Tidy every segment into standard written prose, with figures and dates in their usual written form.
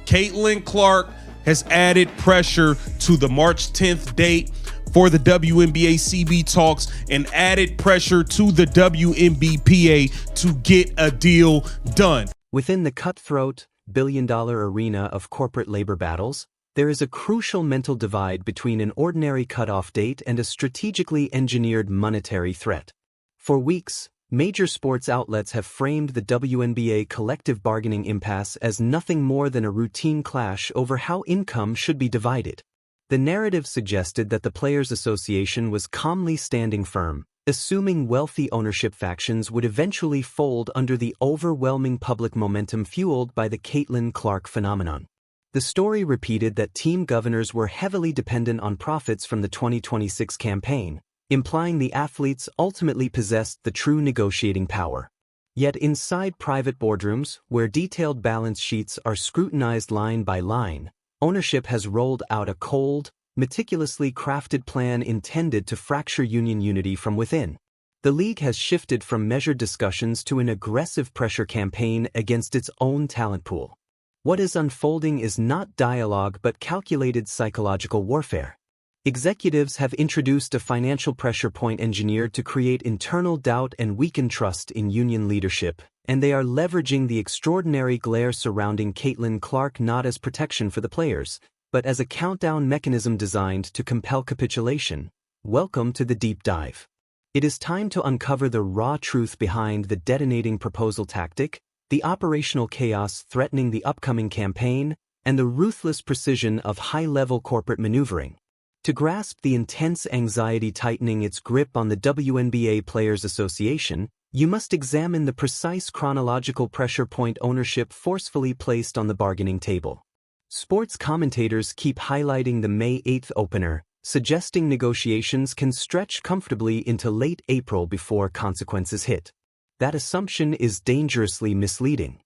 Caitlin Clark has added pressure to the March 10th date for the WNBA CB talks and added pressure to the WNBPA to get a deal done. Within the cutthroat, billion-dollar arena of corporate labor battles, there is a crucial mental divide between an ordinary cutoff date and a strategically engineered monetary threat. For weeks, major sports outlets have framed the WNBA collective bargaining impasse as nothing more than a routine clash over how income should be divided. The narrative suggested that the Players Association was calmly standing firm, assuming wealthy ownership factions would eventually fold under the overwhelming public momentum fueled by the Caitlin Clark phenomenon. The story repeated that team governors were heavily dependent on profits from the 2026 campaign, implying the athletes ultimately possessed the true negotiating power. Yet inside private boardrooms, where detailed balance sheets are scrutinized line by line, ownership has rolled out a cold, meticulously crafted plan intended to fracture union unity from within. The league has shifted from measured discussions to an aggressive pressure campaign against its own talent pool. What is unfolding is not dialogue but calculated psychological warfare. Executives have introduced a financial pressure point engineered to create internal doubt and weaken trust in union leadership, and they are leveraging the extraordinary glare surrounding Caitlin Clark not as protection for the players, but as a countdown mechanism designed to compel capitulation. Welcome to the deep dive. It is time to uncover the raw truth behind the detonating proposal tactic, the operational chaos threatening the upcoming campaign, and the ruthless precision of high-level corporate maneuvering. To grasp the intense anxiety tightening its grip on the WNBA Players Association, you must examine the precise chronological pressure point ownership forcefully placed on the bargaining table. Sports commentators keep highlighting the May 8th opener, suggesting negotiations can stretch comfortably into late April before consequences hit. That assumption is dangerously misleading.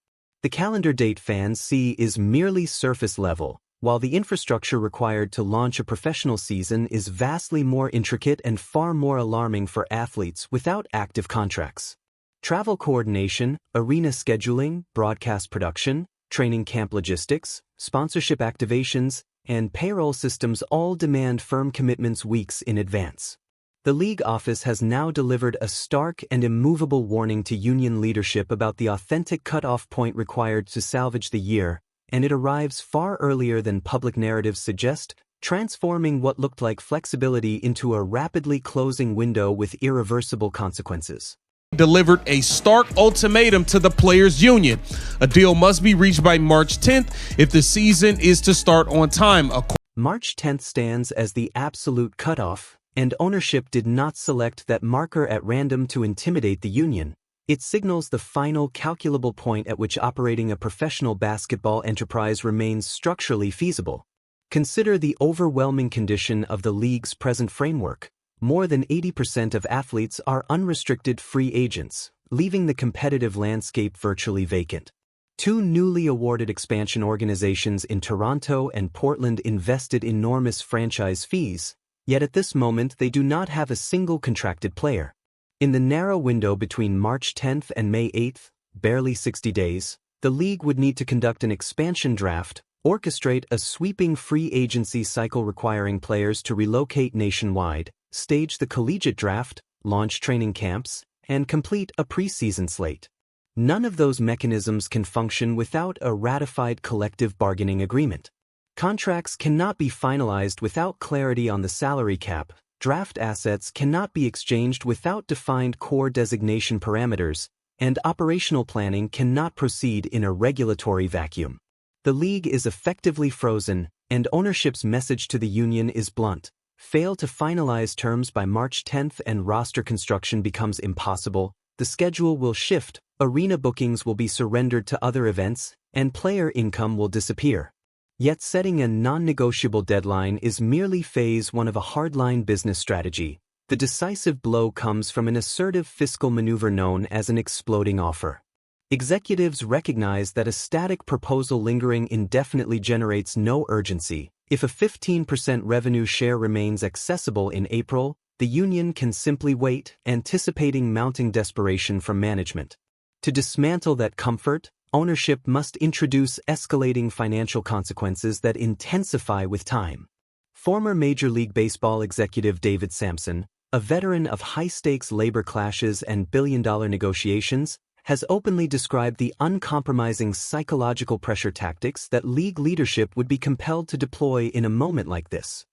The calendar date fans see is merely surface level, while the infrastructure required to launch a professional season is vastly more intricate and far more alarming for athletes without active contracts. Travel coordination, arena scheduling, broadcast production, training camp logistics, sponsorship activations, and payroll systems all demand firm commitments weeks in advance. The league office has now delivered a stark and immovable warning to union leadership about the authentic cutoff point required to salvage the year, and it arrives far earlier than public narratives suggest, transforming what looked like flexibility into a rapidly closing window with irreversible consequences. Delivered a stark ultimatum to the players' union. A deal must be reached by March 10th if the season is to start on time. March 10th stands as the absolute cutoff, and ownership did not select that marker at random to intimidate the union. It signals the final calculable point at which operating a professional basketball enterprise remains structurally feasible. Consider the overwhelming condition of the league's present framework. More than 80% of athletes are unrestricted free agents, leaving the competitive landscape virtually vacant. Two newly awarded expansion organizations in Toronto and Portland invested enormous franchise fees, yet at this moment they do not have a single contracted player. In the narrow window between March 10th and May 8th, barely 60 days, the league would need to conduct an expansion draft, orchestrate a sweeping free agency cycle requiring players to relocate nationwide, stage the collegiate draft, launch training camps, and complete a preseason slate. None of those mechanisms can function without a ratified collective bargaining agreement. Contracts cannot be finalized without clarity on the salary cap. Draft assets cannot be exchanged without defined core designation parameters, and operational planning cannot proceed in a regulatory vacuum. The league is effectively frozen, and ownership's message to the union is blunt. Fail to finalize terms by March 10th and roster construction becomes impossible, the schedule will shift, arena bookings will be surrendered to other events, and player income will disappear. Yet setting a non-negotiable deadline is merely phase one of a hardline business strategy. The decisive blow comes from an assertive fiscal maneuver known as an exploding offer. Executives recognize that a static proposal lingering indefinitely generates no urgency. If a 15% revenue share remains accessible in April, the union can simply wait, anticipating mounting desperation from management. To dismantle that comfort, Ownership must introduce escalating financial consequences that intensify with time. Former Major League Baseball executive David Sampson, a veteran of high-stakes labor clashes and billion-dollar negotiations, has openly described the uncompromising psychological pressure tactics that league leadership would be compelled to deploy in a moment like this.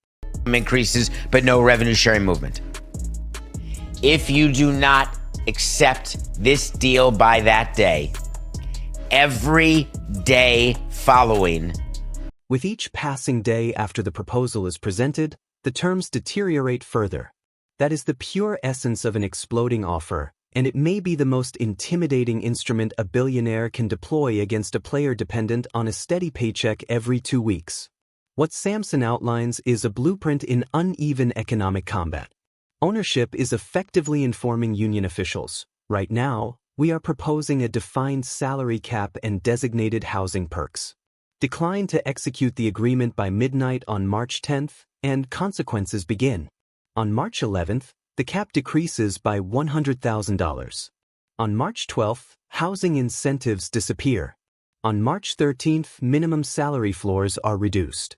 Increases, but no revenue sharing movement. If you do not accept this deal by that day, every day following. With each passing day after the proposal is presented, the terms deteriorate further. That is the pure essence of an exploding offer, and it may be the most intimidating instrument a billionaire can deploy against a player dependent on a steady paycheck every 2 weeks. What Sampson outlines is a blueprint in uneven economic combat. Ownership is effectively informing union officials. Right now, we are proposing a defined salary cap and designated housing perks. Decline to execute the agreement by midnight on March 10th, and consequences begin. On March 11th, the cap decreases by $100,000. On March 12th, housing incentives disappear. On March 13th, minimum salary floors are reduced.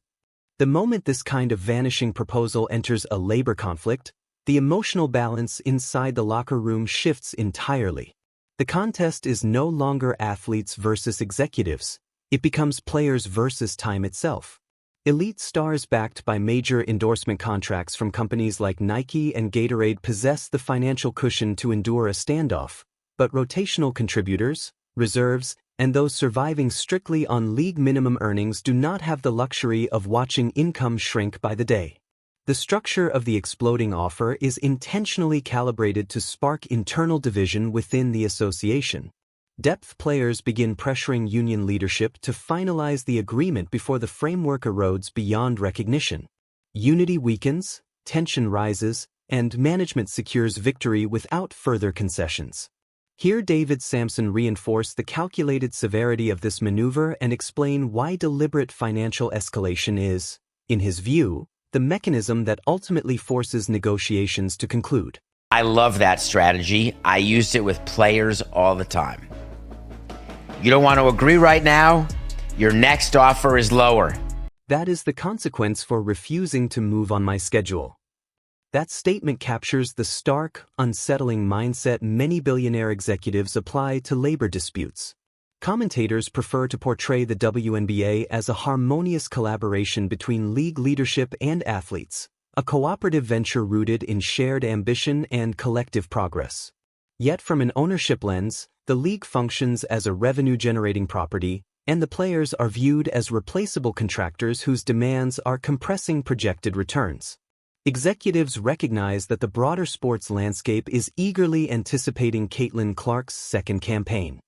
The moment this kind of vanishing proposal enters a labor conflict, the emotional balance inside the locker room shifts entirely. The contest is no longer athletes versus executives. It becomes players versus time itself. Elite stars backed by major endorsement contracts from companies like Nike and Gatorade possess the financial cushion to endure a standoff, but rotational contributors, reserves, and those surviving strictly on league minimum earnings do not have the luxury of watching income shrink by the day. The structure of the exploding offer is intentionally calibrated to spark internal division within the association. Depth players begin pressuring union leadership to finalize the agreement before the framework erodes beyond recognition. Unity weakens, tension rises, and management secures victory without further concessions. Here David Sampson reinforced the calculated severity of this maneuver and explain why deliberate financial escalation is, in his view, the mechanism that ultimately forces negotiations to conclude. I love that strategy. I used it with players all the time. You don't want to agree right now? Your next offer is lower. That is the consequence for refusing to move on my schedule. That statement captures the stark, unsettling mindset many billionaire executives apply to labor disputes. Commentators prefer to portray the WNBA as a harmonious collaboration between league leadership and athletes, a cooperative venture rooted in shared ambition and collective progress. Yet from an ownership lens, the league functions as a revenue-generating property, and the players are viewed as replaceable contractors whose demands are compressing projected returns. Executives recognize that the broader sports landscape is eagerly anticipating Caitlin Clark's second campaign.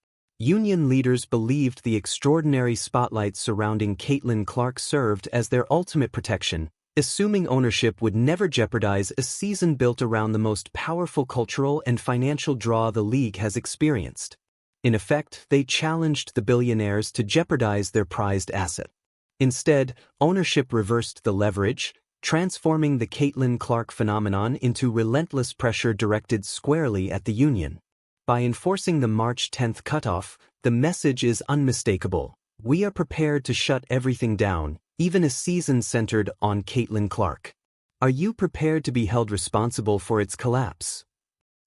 Union leaders believed the extraordinary spotlight surrounding Caitlin Clark served as their ultimate protection, assuming ownership would never jeopardize a season built around the most powerful cultural and financial draw the league has experienced. In effect, they challenged the billionaires to jeopardize their prized asset. Instead, ownership reversed the leverage, transforming the Caitlin Clark phenomenon into relentless pressure directed squarely at the union. By enforcing the March 10th cutoff, the message is unmistakable. We are prepared to shut everything down, even a season centered on Caitlin Clark. Are you prepared to be held responsible for its collapse?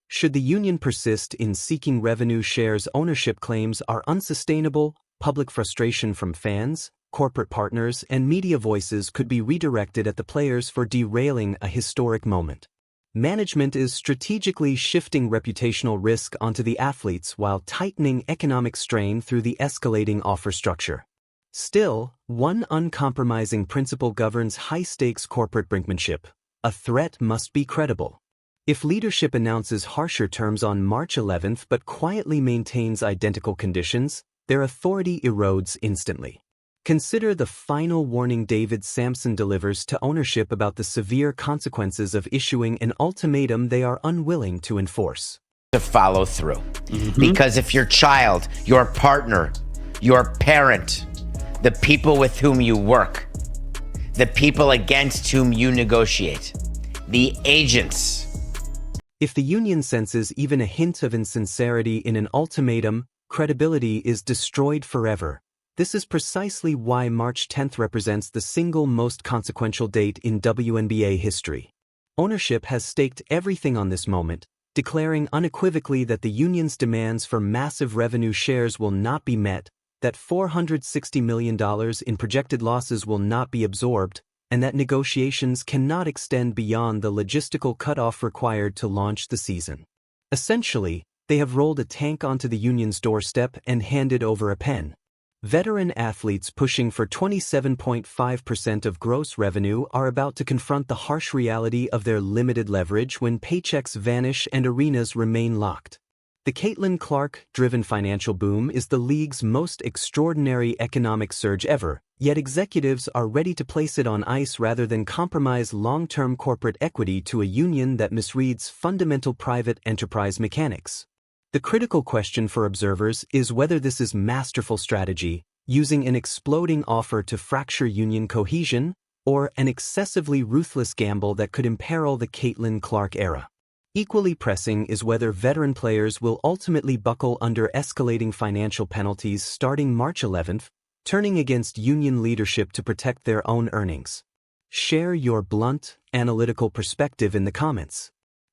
Should the union persist in seeking revenue shares, ownership claims are unsustainable, public frustration from fans, corporate partners, and media voices could be redirected at the players for derailing a historic moment. Management is strategically shifting reputational risk onto the athletes while tightening economic strain through the escalating offer structure. Still, one uncompromising principle governs high-stakes corporate brinkmanship: a threat must be credible. If leadership announces harsher terms on March 11th but quietly maintains identical conditions, their authority erodes instantly. Consider the final warning David Sampson delivers to ownership about the severe consequences of issuing an ultimatum they are unwilling to enforce. To follow through. Because if your child, your partner, your parent, the people with whom you work, the people against whom you negotiate, the agents. If the union senses even a hint of insincerity in an ultimatum, credibility is destroyed forever. This is precisely why March 10th represents the single most consequential date in WNBA history. Ownership has staked everything on this moment, declaring unequivocally that the union's demands for massive revenue shares will not be met, that $460 million in projected losses will not be absorbed, and that negotiations cannot extend beyond the logistical cutoff required to launch the season. Essentially, they have rolled a tank onto the union's doorstep and handed over a pen. Veteran athletes pushing for 27.5% of gross revenue are about to confront the harsh reality of their limited leverage when paychecks vanish and arenas remain locked. The Caitlin Clark-driven financial boom is the league's most extraordinary economic surge ever, yet executives are ready to place it on ice rather than compromise long-term corporate equity to a union that misreads fundamental private enterprise mechanics. The critical question for observers is whether this is masterful strategy, using an exploding offer to fracture union cohesion, or an excessively ruthless gamble that could imperil the Caitlin Clark era. Equally pressing is whether veteran players will ultimately buckle under escalating financial penalties starting March 11th, turning against union leadership to protect their own earnings. Share your blunt, analytical perspective in the comments.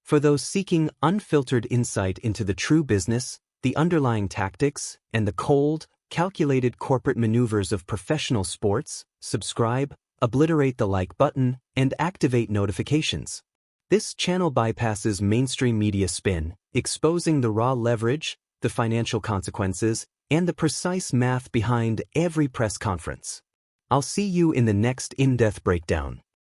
For those seeking unfiltered insight into the true business, the underlying tactics, and the cold, calculated corporate maneuvers of professional sports, subscribe, obliterate the like button, and activate notifications. This channel bypasses mainstream media spin, exposing the raw leverage, the financial consequences, and the precise math behind every press conference. I'll see you in the next in-depth breakdown.